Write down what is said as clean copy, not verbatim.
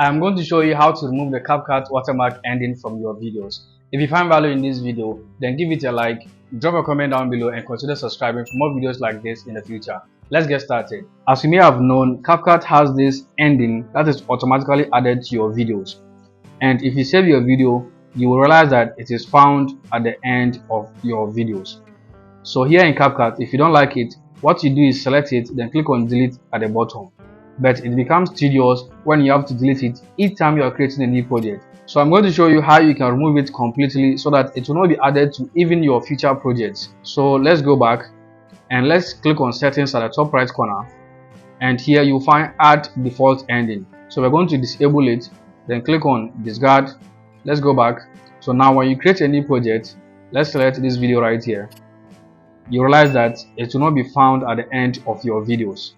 I'm going to show you how to remove the CapCut watermark ending from your videos. If you find value in this video, then give it a like, drop a comment down below and consider subscribing for more videos like this in the future. Let's get started. As you may have known, CapCut has this ending that is automatically added to your videos. And if you save your video, you will realize that it is found at the end of your videos. So here in CapCut, if you don't like it, what you do is select it, then click on delete at the bottom. But it becomes tedious when you have to delete it each time you are creating a new project. So I'm going to show you how you can remove it completely so that it will not be added to even your future projects. So let's go back and let's click on settings at the top right corner, and here you'll find add default ending. So we're going to disable it, then click on discard. Let's go back. So now when you create a new project, let's select this video right here. You realize that it will not be found at the end of your videos.